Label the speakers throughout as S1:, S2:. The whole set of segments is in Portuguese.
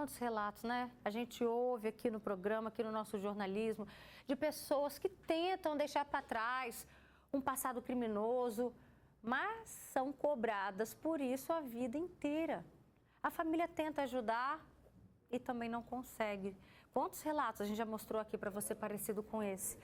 S1: quantos relatos, né? A gente ouve aqui no programa, aqui no nosso jornalismo, de pessoas que tentam deixar para trás um passado criminoso, mas são cobradas por isso a vida inteira. A família tenta ajudar e também não consegue. Quantos relatos a gente já mostrou aqui para você parecido com esse?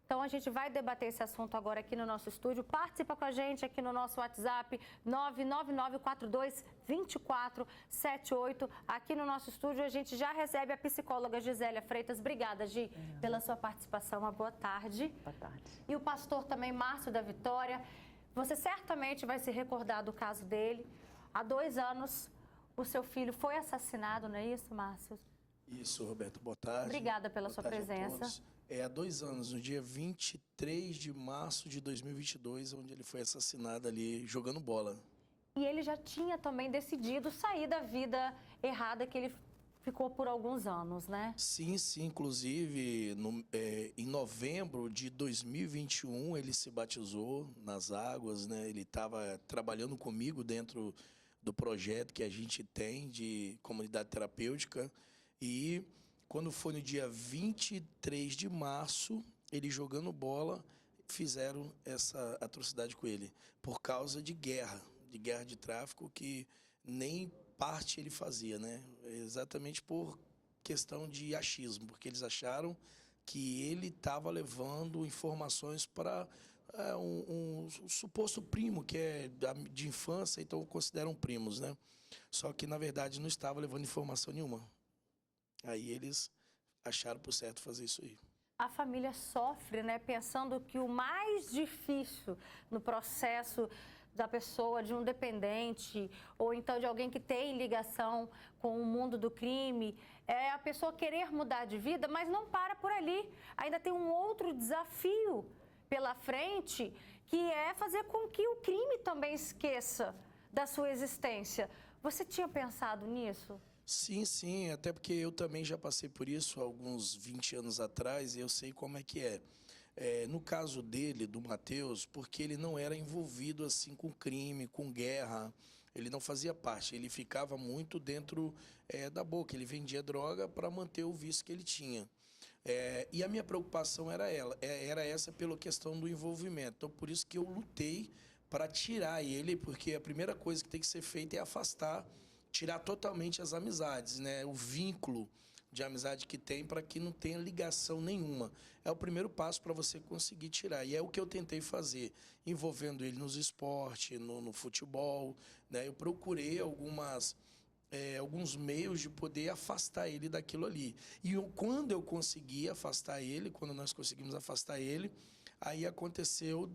S1: Então, a gente vai debater esse assunto agora aqui no nosso estúdio. Participa com a gente aqui no nosso WhatsApp, 999422478. Aqui no nosso estúdio, a gente já recebe a psicóloga Gisélia Freitas. Obrigada, Gi, pela sua participação. Uma boa tarde.
S2: Boa tarde.
S1: E o pastor também, Márcio da Vitória. Você certamente vai se recordar do caso dele. Há 2 anos, o seu filho foi assassinado, não é isso, Márcio?
S3: Isso, Roberto. Boa tarde.
S1: Obrigada pela sua presença.
S3: Há 2 anos, no dia 23 de março de 2022, onde ele foi assassinado ali, jogando bola.
S1: E ele já tinha também decidido sair da vida errada que ele ficou por alguns anos, né?
S3: Sim, sim. Inclusive, em novembro de 2021, ele se batizou nas águas, né? Ele estava trabalhando comigo dentro do projeto que a gente tem de comunidade terapêutica. E quando foi no dia 23 de março, ele jogando bola, fizeram essa atrocidade com ele. Por causa de guerra de tráfico, que nem parte ele fazia, né? Exatamente por questão de achismo, porque eles acharam que ele estava levando informações para um suposto primo, que é de infância, então consideram primos, né? Só que, na verdade, não estava levando informação nenhuma. Aí eles acharam por certo fazer isso aí.
S1: A família sofre, né, pensando que o mais difícil no processo da pessoa, de um dependente, ou então de alguém que tem ligação com o mundo do crime, é a pessoa querer mudar de vida, mas não para por ali. Ainda tem um outro desafio pela frente, que é fazer com que o crime também esqueça da sua existência. Você tinha pensado nisso?
S3: Sim, sim, até porque eu também já passei por isso há alguns 20 anos atrás e eu sei como é que é. No caso dele, do Matheus, porque ele não era envolvido assim com crime, com guerra, ele não fazia parte, ele ficava muito dentro da boca, ele vendia droga para manter o vício que ele tinha. E a minha preocupação era essa pela questão do envolvimento, então por isso que eu lutei para tirar ele, porque a primeira coisa que tem que ser feita é afastar, tirar totalmente as amizades, né? O vínculo de amizade que tem para que não tenha ligação nenhuma. É o primeiro passo para você conseguir tirar. E é o que eu tentei fazer, envolvendo ele nos esportes, no futebol, né? Eu procurei alguns meios de poder afastar ele daquilo ali. E quando eu consegui afastar ele, quando nós conseguimos afastar ele, aí aconteceu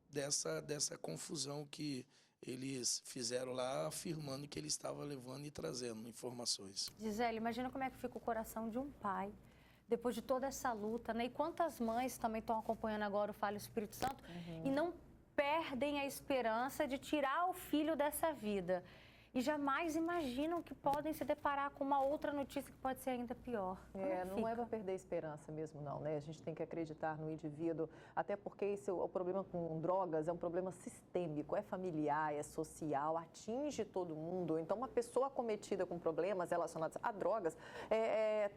S3: dessa confusão que eles fizeram lá, afirmando que ele estava levando e trazendo informações.
S1: Gisele, imagina como é que fica o coração de um pai, depois de toda essa luta, né? E quantas mães também estão acompanhando agora o Fala Espírito Santo e não perdem a esperança de tirar o filho dessa vida. E jamais imaginam que podem se deparar com uma outra notícia que pode ser ainda pior.
S2: Não é para perder a esperança mesmo, não, né? A gente tem que acreditar no indivíduo, até porque o problema com drogas é um problema sistêmico, é familiar, é social, atinge todo mundo. Então, uma pessoa acometida com problemas relacionados a drogas,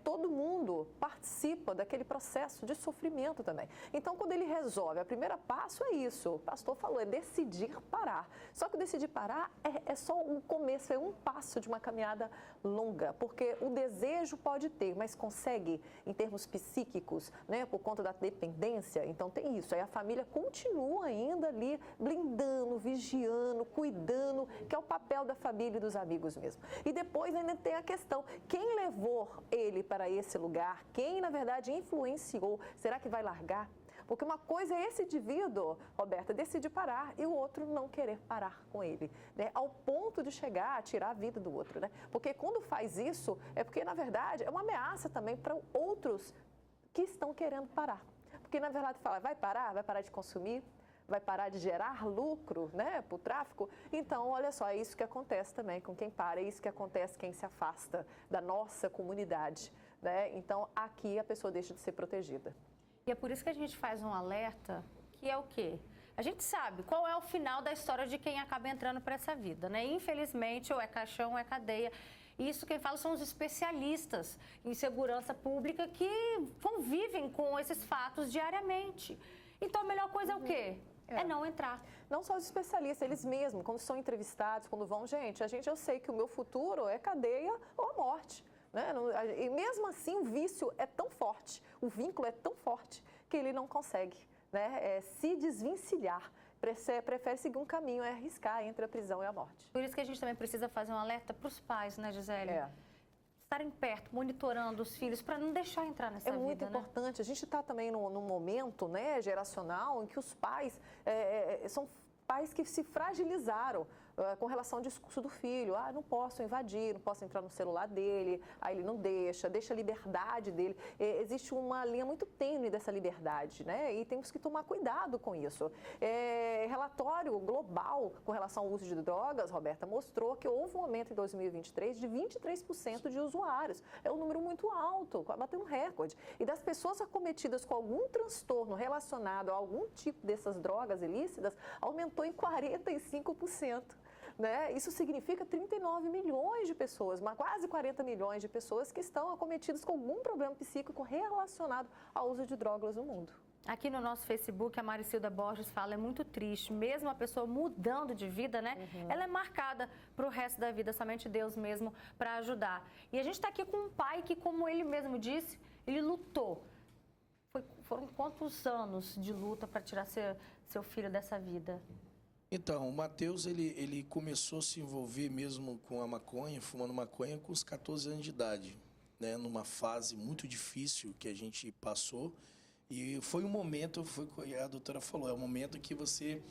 S2: todo mundo participa daquele processo de sofrimento também. Então, quando ele resolve, o primeiro passo é isso, o pastor falou, é decidir parar. Só que decidir parar é só um começo, é um passo de uma caminhada longa, porque o desejo pode ter, mas consegue em termos psíquicos, né, por conta da dependência, então tem isso. Aí a família continua ainda ali blindando, vigiando, cuidando, que é o papel da família e dos amigos mesmo. E depois ainda tem a questão, quem levou ele para esse lugar, quem na verdade influenciou, será que vai largar? Porque uma coisa é esse indivíduo, Roberta, decidir parar e o outro não querer parar com ele, né? Ao ponto de chegar a tirar a vida do outro, né? Porque quando faz isso, é porque, na verdade, é uma ameaça também para outros que estão querendo parar. Porque, na verdade, fala, vai parar de consumir, vai parar de gerar lucro, né, para o tráfico. Então, olha só, é isso que acontece também com quem para, é isso que acontece com quem se afasta da nossa comunidade, né? Então, aqui a pessoa deixa de ser protegida.
S1: E é por isso que a gente faz um alerta, que é o quê? A gente sabe qual é o final da história de quem acaba entrando para essa vida, né? Infelizmente, ou é caixão ou é cadeia. Isso quem fala são os especialistas em segurança pública que convivem com esses fatos diariamente. Então, a melhor coisa é o quê? É não entrar.
S2: Não só os especialistas, eles mesmos, quando são entrevistados, quando vão, eu sei que o meu futuro é cadeia ou a morte. Né? E mesmo assim, o vício é tão forte, o vínculo é tão forte, que ele não consegue, né? Se desvencilhar. Prefere seguir um caminho, arriscar entre a prisão e a morte.
S1: Por isso que a gente também precisa fazer um alerta para os pais, né, Gisele? Estarem perto, monitorando os filhos, para não deixar entrar nessa vida.
S2: É muito importante. A gente está também num momento, né, geracional em que os pais são pais que se fragilizaram com relação ao discurso do filho. Não posso invadir, não posso entrar no celular dele, ele não deixa a liberdade dele. Existe uma linha muito tênue dessa liberdade, né? E temos que tomar cuidado com isso. Relatório global com relação ao uso de drogas, Roberta, mostrou que houve um aumento em 2023 de 23% de usuários. É um número muito alto, batendo um recorde. E das pessoas acometidas com algum transtorno relacionado a algum tipo dessas drogas ilícitas, aumentou em 45%. Né? Isso significa 39 milhões de pessoas, quase 40 milhões de pessoas que estão acometidas com algum problema psíquico relacionado ao uso de drogas no mundo.
S1: Aqui no nosso Facebook, a Maricilda Borges fala, é muito triste, mesmo a pessoa mudando de vida, né? Ela é marcada para o resto da vida, somente Deus mesmo para ajudar. E a gente está aqui com um pai que, como ele mesmo disse, ele lutou. Foram quantos anos de luta para tirar seu filho dessa vida?
S3: Então, o Matheus, ele começou a se envolver mesmo com a maconha, fumando maconha, com os 14 anos de idade, né? Numa fase muito difícil que a gente passou. E foi um momento, a doutora falou, é um momento que você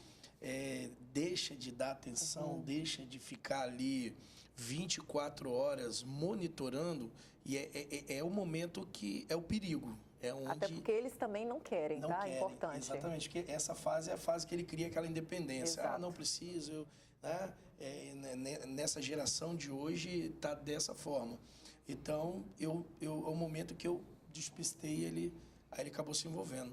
S3: deixa de dar atenção, deixa de ficar ali 24 horas monitorando, e é o momento que é o perigo.
S2: Até porque eles também não querem, tá?
S3: Querem,
S2: importante.
S3: Exatamente, porque essa fase é a fase que ele cria aquela independência.
S2: Exato.
S3: Não preciso, né? Nessa geração de hoje está dessa forma. Então, é o momento que eu despistei ele, aí ele acabou se envolvendo.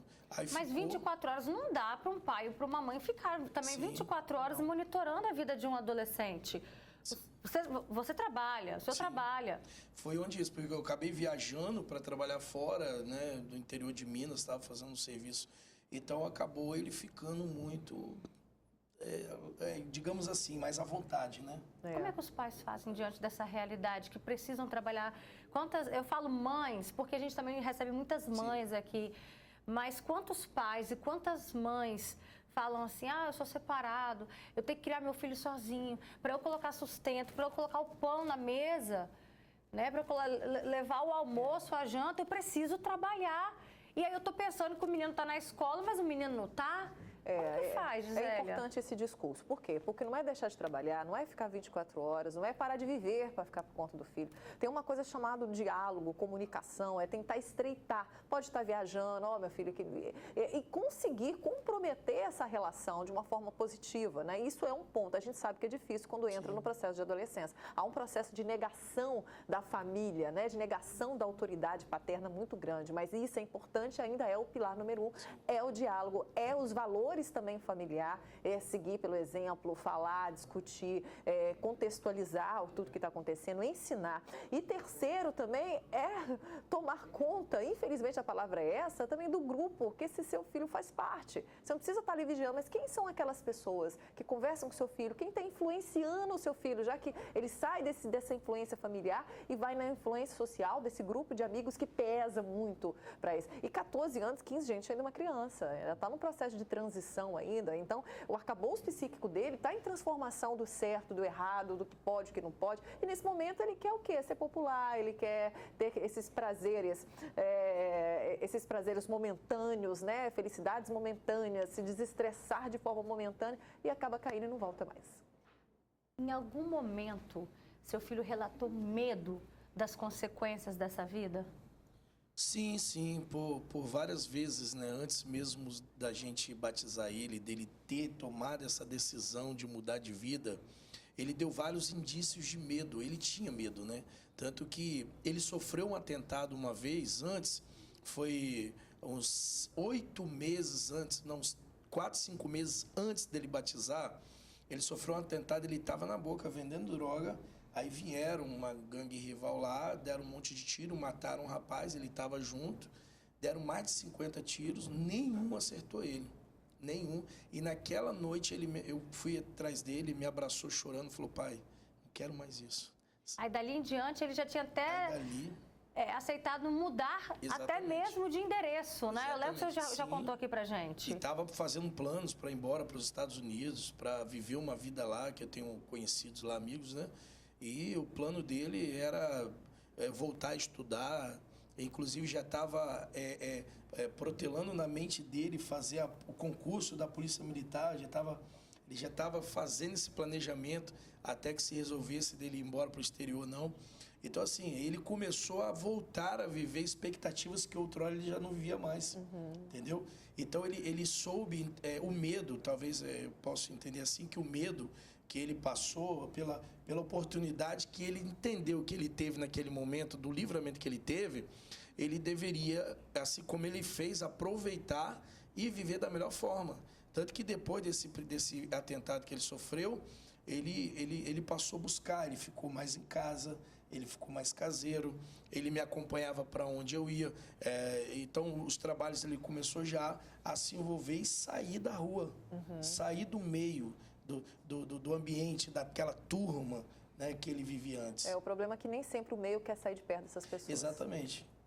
S1: Mas 24 horas não dá para um pai ou para uma mãe ficar também 24 horas monitorando a vida de um adolescente. Você trabalha, o senhor trabalha.
S3: Foi onde isso, porque eu acabei viajando para trabalhar fora, né, do interior de Minas, estava fazendo um serviço. Então, acabou ele ficando muito, digamos assim, mais à vontade, né?
S1: Como é que os pais fazem diante dessa realidade, que precisam trabalhar? Eu falo mães, porque a gente também recebe muitas mães aqui, mas quantos pais e quantas mães falam assim, eu sou separado, eu tenho que criar meu filho sozinho, para eu colocar sustento, para eu colocar o pão na mesa, né, para eu levar o almoço, a janta, eu preciso trabalhar. E aí eu estou pensando que o menino está na escola, mas o menino não está. Como que faz, Gisele?
S2: É importante esse discurso. Por quê? Porque não é deixar de trabalhar, não é ficar 24 horas, não é parar de viver para ficar por conta do filho. Tem uma coisa chamada diálogo, comunicação, é tentar estreitar. Pode estar viajando, meu filho, e conseguir comprometer essa relação de uma forma positiva, né? Isso é um ponto. A gente sabe que é difícil quando entra no processo de adolescência. Há um processo de negação da família, né? De negação da autoridade paterna muito grande, mas isso é importante, ainda é o pilar número 1, é o diálogo, é os valores também familiar, seguir pelo exemplo, falar, discutir, contextualizar tudo que está acontecendo, ensinar. E terceiro também é tomar conta, infelizmente a palavra é essa, também do grupo que esse seu filho faz parte. Você não precisa estar ali vigiando, mas quem são aquelas pessoas que conversam com o seu filho, quem está influenciando o seu filho, já que ele sai dessa influência familiar e vai na influência social desse grupo de amigos que pesa muito para isso. E 14 anos, 15, gente, ainda é uma criança, ela está num processo de transição ainda, então o arcabouço psíquico dele está em transformação do certo, do errado, do que pode, do que não pode, e nesse momento ele quer o quê? Ser popular, ele quer ter esses prazeres momentâneos, né? Felicidades momentâneas, se desestressar de forma momentânea e acaba caindo e não volta mais.
S1: Em algum momento, seu filho relatou medo das consequências dessa vida?
S3: Sim, por várias vezes, né? Antes mesmo da gente batizar ele, dele ter tomado essa decisão de mudar de vida, ele deu vários indícios de medo, ele tinha medo, né? Tanto que ele sofreu um atentado uma vez antes, foi uns 8 meses antes, não, uns 4, 5 meses antes dele batizar, ele sofreu um atentado, ele estava na boca vendendo droga, Aí vieram uma gangue rival lá, deram um monte de tiro, mataram um rapaz, ele estava junto, deram mais de 50 tiros, nenhum acertou ele, nenhum. E naquela noite eu fui atrás dele, me abraçou chorando, falou, pai, não quero mais isso.
S1: Aí dali em diante ele já tinha até aceitado mudar até mesmo de endereço, né? Eu lembro que você já contou aqui pra gente.
S3: E estava fazendo planos para ir embora para os Estados Unidos, para viver uma vida lá, que eu tenho conhecidos lá, amigos, né? E o plano dele era voltar a estudar, inclusive já estava protelando na mente dele fazer o concurso da Polícia Militar, ele já estava fazendo esse planejamento até que se resolvesse dele ir embora para o exterior ou não. Então, assim, ele começou a voltar a viver expectativas que outrora ele já não vivia mais, entendeu? Então, ele soube, o medo, talvez eu possa entender assim, que o medo que ele passou pela oportunidade que ele entendeu que ele teve naquele momento, do livramento que ele teve, ele deveria, assim como ele fez, aproveitar e viver da melhor forma. Tanto que depois desse atentado que ele sofreu, ele passou a buscar, ele ficou mais em casa, ele ficou mais caseiro, ele me acompanhava para onde eu ia. Então, os trabalhos, ele começou já a se envolver e sair da rua, sair do meio, do ambiente, daquela turma, né, que ele vivia antes.
S2: O problema é que nem sempre o meio quer sair de perto dessas pessoas.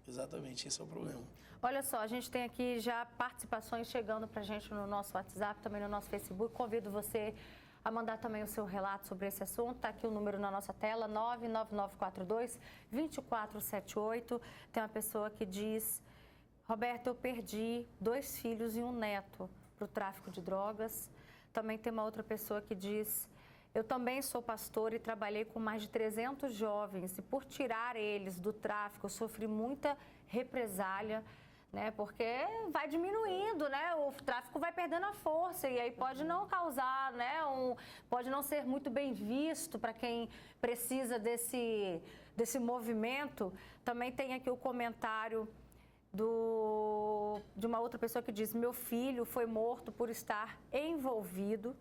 S3: Exatamente, esse é o problema.
S1: Olha só, a gente tem aqui já participações chegando para a gente no nosso WhatsApp, também no nosso Facebook. Convido você a mandar também o seu relato sobre esse assunto. Está aqui o número na nossa tela, 99942-2478. Tem uma pessoa que diz, Roberto, eu perdi 2 filhos e um neto para o tráfico de drogas. Também tem uma outra pessoa que diz, eu também sou pastor e trabalhei com mais de 300 jovens e por tirar eles do tráfico, eu sofri muita represália, né? Porque vai diminuindo, né? O tráfico vai perdendo a força e aí pode não causar, né? Pode não ser muito bem visto para quem precisa desse movimento. Também tem aqui o comentário de uma outra pessoa que diz, meu filho foi morto por estar envolvido.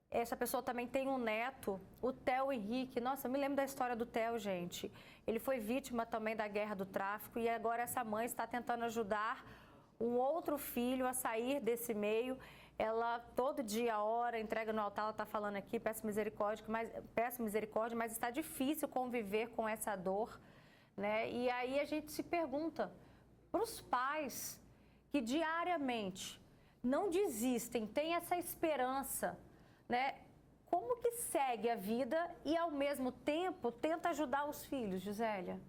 S1: Essa pessoa também tem um neto, o Theo Henrique. Nossa, eu me lembro da história do Theo, gente. Ele foi vítima também da guerra do tráfico e agora essa mãe está tentando ajudar um outro filho a sair desse meio. Ela todo dia ora, entrega no altar, ela está falando aqui, peço misericórdia, mas está difícil conviver com essa dor, né? E aí a gente se pergunta para os pais que diariamente não desistem, têm essa esperança, né? Como que segue a vida e, ao mesmo tempo, tenta ajudar os filhos, Gisélia?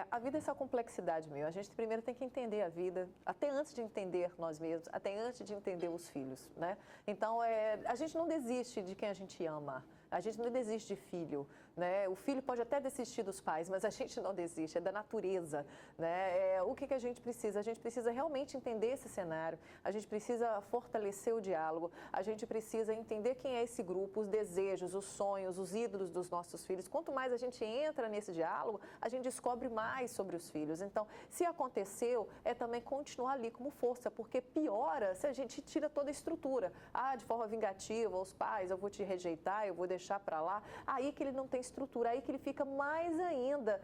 S2: A vida é essa complexidade mesmo. A gente primeiro tem que entender a vida, até antes de entender nós mesmos, até antes de entender os filhos, né? Então, a gente não desiste de quem a gente ama. A gente não desiste de filho, né? O filho pode até desistir dos pais, mas a gente não desiste, é da natureza, né? O que a gente precisa? A gente precisa realmente entender esse cenário, a gente precisa fortalecer o diálogo, a gente precisa entender quem é esse grupo, os desejos, os sonhos, os ídolos dos nossos filhos. Quanto mais a gente entra nesse diálogo, a gente descobre mais sobre os filhos. Então, se aconteceu, é também continuar ali como força, porque piora se a gente tira toda a estrutura. De forma vingativa, os pais, eu vou te rejeitar, eu vou deixar para lá, aí que ele não tem estrutura, aí que ele fica mais ainda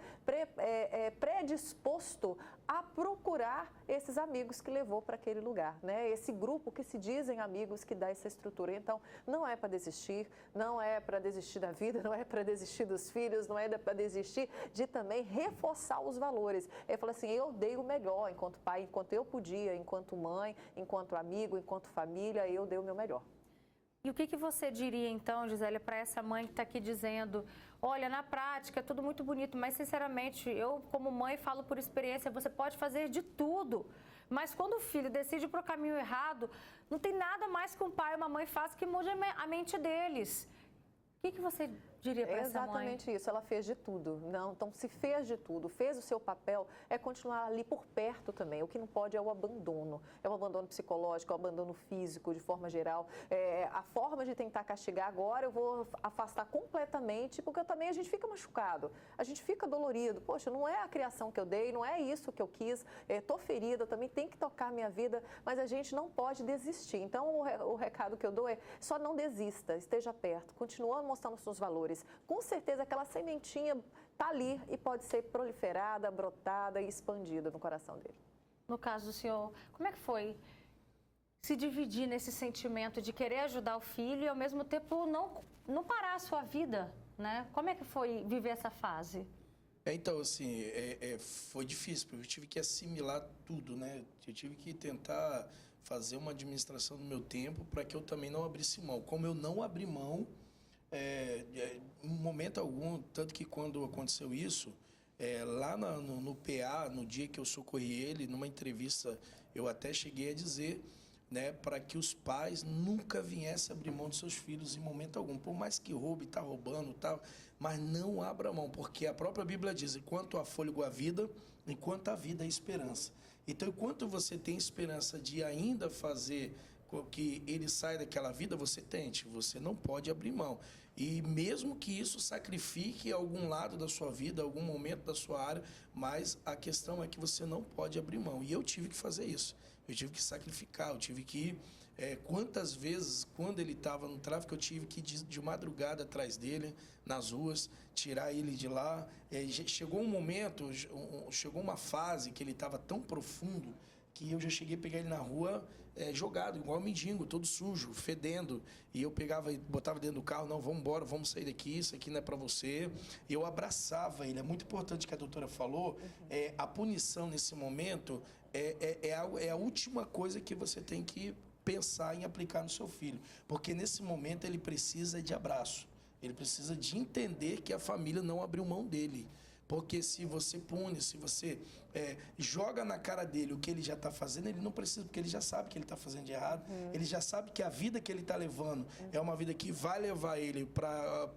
S2: predisposto a procurar esses amigos que levou para aquele lugar, né? Esse grupo que se dizem amigos que dá essa estrutura. Então, não é para desistir, não é para desistir da vida, não é para desistir dos filhos, não é para desistir de também reforçar os valores. Ele falou assim, eu dei o melhor enquanto pai, enquanto eu podia, enquanto mãe, enquanto amigo, enquanto família, eu dei o meu melhor.
S1: E o que você diria, então, Gisélia, para essa mãe que está aqui dizendo, olha, na prática é tudo muito bonito, mas, sinceramente, eu, como mãe, falo por experiência, você pode fazer de tudo, mas quando o filho decide ir para o caminho errado, não tem nada mais que um pai ou uma mãe faça que mude a mente deles. O que você diria para essa mãe?
S2: Exatamente isso, ela fez de tudo. Não, então, se fez de tudo, fez o seu papel, é continuar ali por perto também. O que não pode é o abandono. É o abandono psicológico, é o abandono físico, de forma geral. A forma de tentar castigar agora, eu vou afastar completamente, porque também a gente fica machucado, a gente fica dolorido. Poxa, não é a criação que eu dei, não é isso que eu quis, estou ferida, também tem que tocar a minha vida, mas a gente não pode desistir. Então, o recado que eu dou é só não desista, esteja perto, continuando mostrando os seus valores. valores. Com certeza aquela sementinha está ali e pode ser proliferada, brotada e expandida no coração dele.
S1: No caso do senhor, como é que foi se dividir nesse sentimento de querer ajudar o filho e ao mesmo tempo não parar a sua vida, né? Como é que foi viver essa fase?
S3: Então, assim, foi difícil, porque eu tive que assimilar tudo, né? Eu tive que tentar fazer uma administração do meu tempo para que eu também não abrisse mão. Como eu não abri mão, em momento algum, tanto que quando aconteceu isso, lá no PA, no dia que eu socorri ele, numa entrevista, eu até cheguei a dizer, né, para que os pais nunca viessem abrir mão dos seus filhos em momento algum. Por mais que roube, está roubando, tal, mas não abra mão, porque a própria Bíblia diz, enquanto há fôlego há vida, enquanto há vida há esperança. Então, enquanto você tem esperança de ainda fazer com que ele saia daquela vida, você tente, você não pode abrir mão. E mesmo que isso sacrifique algum lado da sua vida, algum momento da sua área, mas a questão é que você não pode abrir mão. E eu tive que fazer isso. Eu tive que sacrificar, eu tive que... quantas vezes, quando ele estava no tráfico, eu tive que ir de madrugada atrás dele, nas ruas, tirar ele de lá. Chegou um momento, chegou uma fase que ele estava tão profundo que eu já cheguei a pegar ele na rua jogado, igual um mendigo, todo sujo, fedendo. E eu pegava e botava dentro do carro, não, vamos embora, vamos sair daqui, isso aqui não é para você. E eu abraçava ele. É muito importante que a doutora falou, a punição nesse momento é a última coisa que você tem que pensar em aplicar no seu filho. Porque nesse momento ele precisa de abraço. Ele precisa de entender que a família não abriu mão dele. Porque se você pune, se você joga na cara dele o que ele já está fazendo, ele não precisa, porque ele já sabe que ele está fazendo de errado. Ele já sabe que a vida que ele está levando é uma vida que vai levar ele para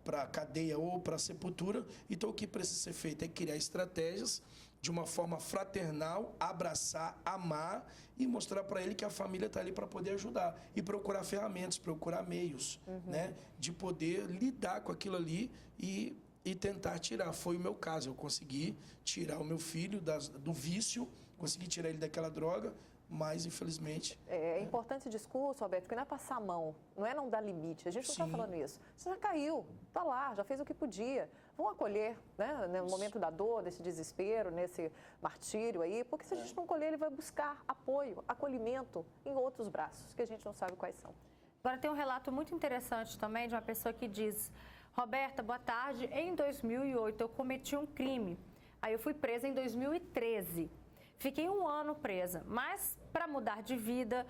S3: a cadeia ou para a sepultura. Então, o que precisa ser feito é criar estratégias de uma forma fraternal, abraçar, amar e mostrar para ele que a família está ali para poder ajudar. E procurar ferramentas, procurar meios, né, de poder lidar com aquilo ali e tentar tirar. Foi o meu caso, eu consegui tirar o meu filho do vício, consegui tirar ele daquela droga, mas infelizmente...
S2: É importante esse discurso, Roberto, porque não é passar a mão, não é não dar limite, a gente não está falando isso. Você já caiu, está lá, já fez o que podia. Vão acolher, né, no momento da dor, desse desespero, nesse martírio aí, porque se a gente não acolher, ele vai buscar apoio, acolhimento em outros braços, que a gente não sabe quais são.
S1: Agora tem um relato muito interessante também de uma pessoa que diz: Roberta, boa tarde, em 2008 eu cometi um crime, aí eu fui presa em 2013, fiquei 1 ano presa, mas para mudar de vida,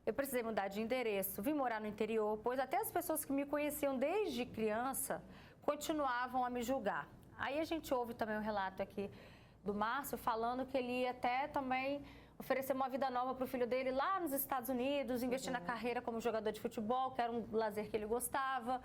S1: eu precisei mudar de endereço, vim morar no interior, pois até as pessoas que me conheciam desde criança continuavam a me julgar. Aí a gente ouve também um relato aqui do Márcio falando que ele ia até também oferecer uma vida nova para o filho dele lá nos Estados Unidos, investir na carreira como jogador de futebol, que era um lazer que ele gostava.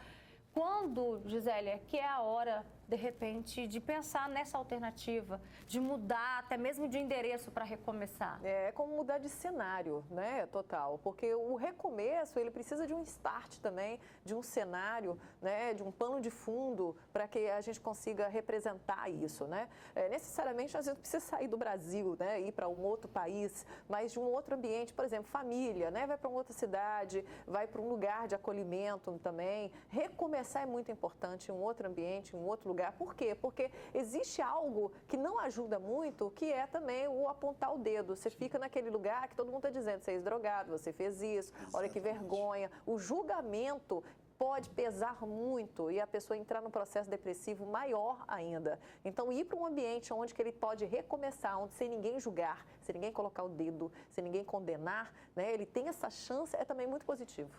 S1: Quando, Gisélia, que é a hora, de repente, de pensar nessa alternativa, de mudar até mesmo de endereço para recomeçar?
S2: É como mudar de cenário, né, total, porque o recomeço, ele precisa de um start também, de um cenário, né, de um pano de fundo para que a gente consiga representar isso, né. Necessariamente, às vezes, precisa sair do Brasil, né, ir para um outro país, mas de um outro ambiente, por exemplo, família, né, vai para uma outra cidade, vai para um lugar de acolhimento também. Recomeçar é muito importante, um outro ambiente, um outro lugar. Por quê? Porque existe algo que não ajuda muito, que é também o apontar o dedo. Você fica naquele lugar que todo mundo está dizendo, você é drogado, você fez isso, olha que vergonha. O julgamento pode pesar muito e a pessoa entrar num processo depressivo maior ainda. Então, ir para um ambiente onde que ele pode recomeçar, onde sem ninguém julgar, sem ninguém colocar o dedo, sem ninguém condenar, né, ele tem essa chance, é também muito positivo.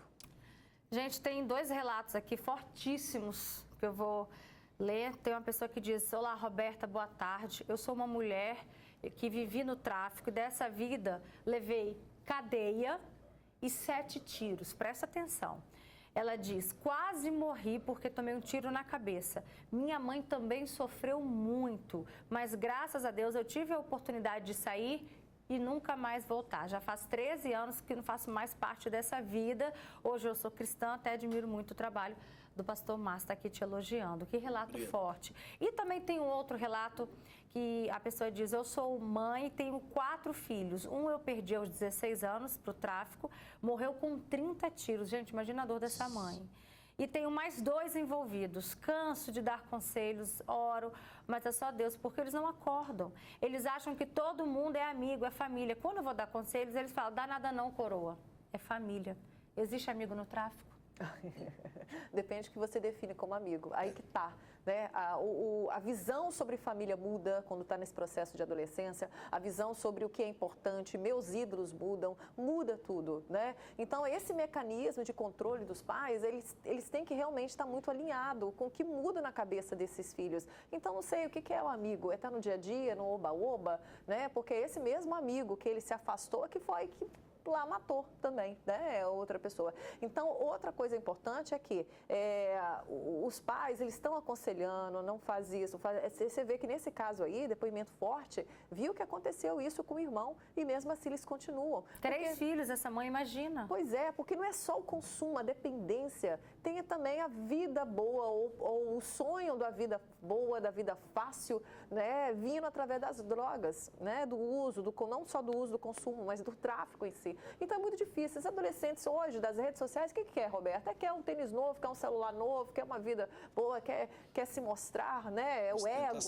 S1: Gente, tem 2 relatos aqui fortíssimos que eu vou ler. Tem uma pessoa que diz: olá, Roberta, boa tarde. Eu sou uma mulher que vivi no tráfico e dessa vida levei cadeia e 7 tiros. Presta atenção. Ela diz: quase morri porque tomei um tiro na cabeça. Minha mãe também sofreu muito, mas graças a Deus eu tive a oportunidade de sair e nunca mais voltar. Já faz 13 anos que não faço mais parte dessa vida. Hoje eu sou cristã, até admiro muito o trabalho do pastor Márcio, está aqui te elogiando. Que relato forte. E também tem um outro relato que a pessoa diz: eu sou mãe e tenho 4 filhos. Um eu perdi aos 16 anos para o tráfico, morreu com 30 tiros. Gente, imagina a dor dessa mãe. e tenho mais 2 envolvidos. Canso de dar conselhos, oro, mas é só Deus, porque eles não acordam. Eles acham que todo mundo é amigo, é família. Quando eu vou dar conselhos, eles falam, dá nada não, coroa. É família. Existe amigo no tráfico?
S2: Depende do que você define como amigo. Aí que tá, né? A visão sobre família muda quando está nesse processo de adolescência. A visão sobre o que é importante, meus ídolos mudam, muda tudo, né? Então, esse mecanismo de controle dos pais, eles têm que realmente estar muito alinhado com o que muda na cabeça desses filhos. Então, não sei, o que é o amigo? É estar no dia a dia, no oba-oba, né? Porque esse mesmo amigo que ele se afastou, que foi que lá matou também, né, outra pessoa. Então, outra coisa importante é que os pais, eles estão aconselhando, não faz isso. Você vê que nesse caso aí, depoimento forte, viu que aconteceu isso com o irmão e mesmo assim eles continuam.
S1: 3 filhos, essa mãe, imagina.
S2: Pois é, porque não é só o consumo, a dependência, tem também a vida boa ou o sonho da vida boa, da vida fácil, né, vindo através das drogas, né, do uso, não só do uso do consumo, mas do tráfico em si. Então é muito difícil. Os adolescentes hoje das redes sociais, o que quer, Roberta? Quer um tênis novo, quer um celular novo, quer uma vida boa, quer se mostrar, né? É o ego.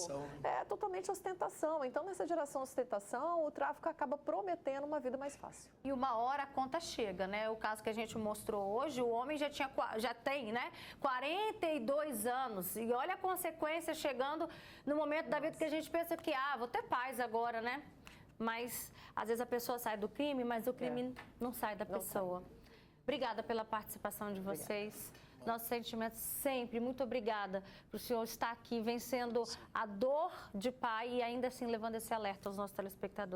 S2: É totalmente ostentação. Então, nessa geração ostentação, o tráfico acaba prometendo uma vida mais fácil.
S1: E uma hora a conta chega, né? O caso que a gente mostrou hoje, o homem já tem, né? 42 anos. E olha a consequência chegando no momento da vida que a gente pensa que, vou ter paz agora, né? Mas, às vezes, a pessoa sai do crime, mas o crime não sai da pessoa. Obrigada pela participação de vocês. Nossos sentimentos sempre. Muito obrigada por o senhor estar aqui vencendo a dor de pai e ainda assim levando esse alerta aos nossos telespectadores.